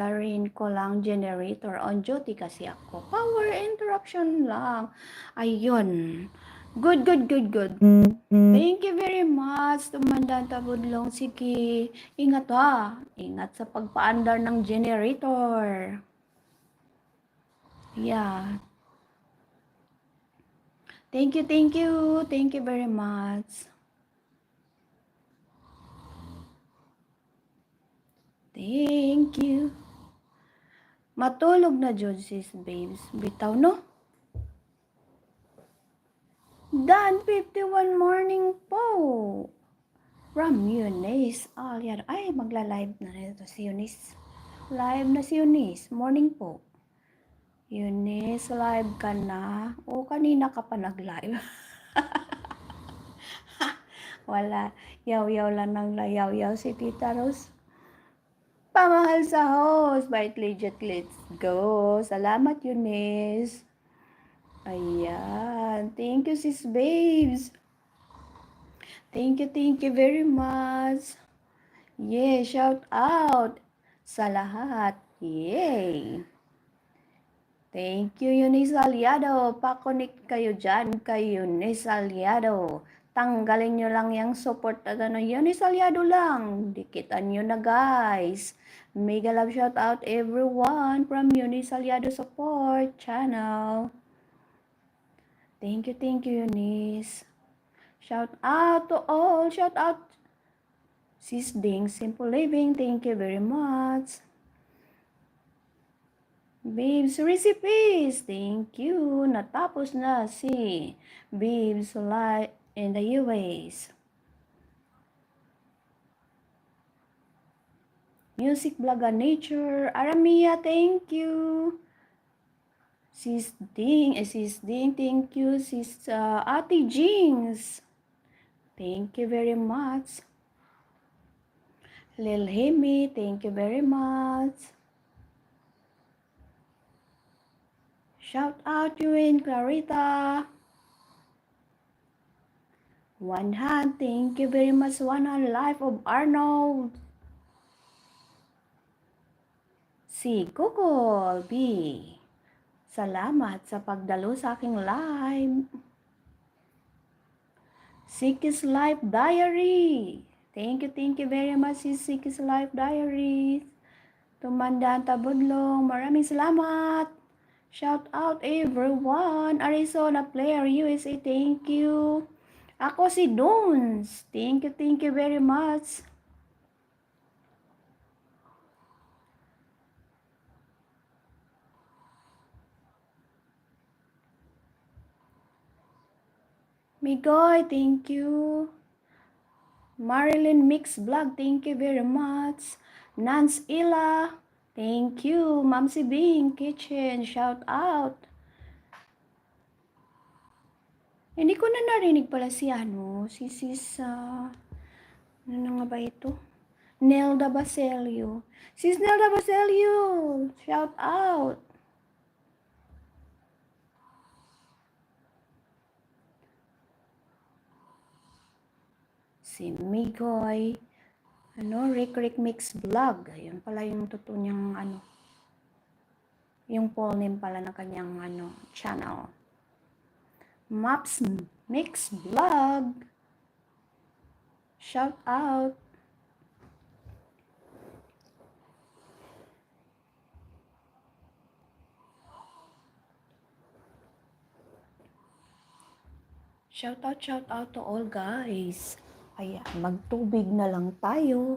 rin ko lang generator on duty kasi ako. Power interruption lang. Ayun. Good. Thank you very much, Tumandang Tabudlong. Sige, ingat ha. Ingat sa pagpaandar ng generator. Yeah. Thank you. Thank you very much. Thank you. Matulog na jud sis babes. Bitaw no? Dan 51 morning po. From Eunice Aliado. Ay, magla-live na ito si Eunice. Live na si Eunice. Morning po. Eunice, live ka na? O, kanina ka pa nag-live. Wala. Yaw-yaw lang ng layaw-yaw si Tita Rose. Pamahal sa host. Bite legit, let's go. Salamat, Eunice. Ayan. Thank you, sis babes. Thank you very much. Yeah, shout out sa lahat. Yay! Thank you, Eunice Aliado. Pa-connect kayo dyan kay Eunice Aliado. Tanggalin nyo lang yung support na gano'n. Eunice Aliado lang. Dikitan nyo na, guys. Mega love shout out everyone from Eunice Aliado Support Channel. Thank you, Eunice. Shout out to all. Shout out Sis Ding Simple Living. Thank you very much. Babes Recipes. Thank you. Natapos na si Babes Live in the US. Music Blaga Nature. Aramia, thank you. Sis Ding, thank you. Sis Ate Jings. Thank you very much. Lil Hemi, thank you very much. Shout out you and Clarita. One hand, thank you very much. One hand, Life of Arnold. Si Google B. Salamat sa pagdalo sa aking live. Sikis Life Diary. Thank you very much, Sikis Life Diary. Tumandang Tabudlong, maraming salamat. Shout out everyone. Arizona Player USA, thank you. Ako si Dons. Thank you very much. Migoy, thank you. Marilyn Mix Vlog, thank you very much. Nance Ila, thank you. Mamsi Bing Kitchen, shout out. Hindi ko na narinig pala si sis, ano na nga ba ito? Nelda Baselio. Sis Nelda Baselio, shout out. Si Migoy, Rick Mix Vlog. Ayun pala yung totoo niyang yung full name pala ng kanyang channel. Maps Mix Vlog. Shout out. Shout out to all guys. Ayan, magtubig na lang tayo.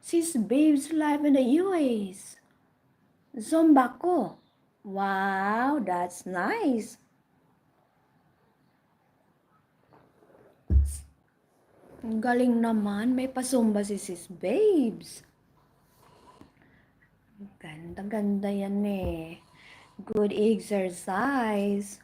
Sis Babes live in the US. Zumba ko. Wow, that's nice. Ang galing naman. May pasumba si Sis Babes. Ganda yan eh. Good exercise.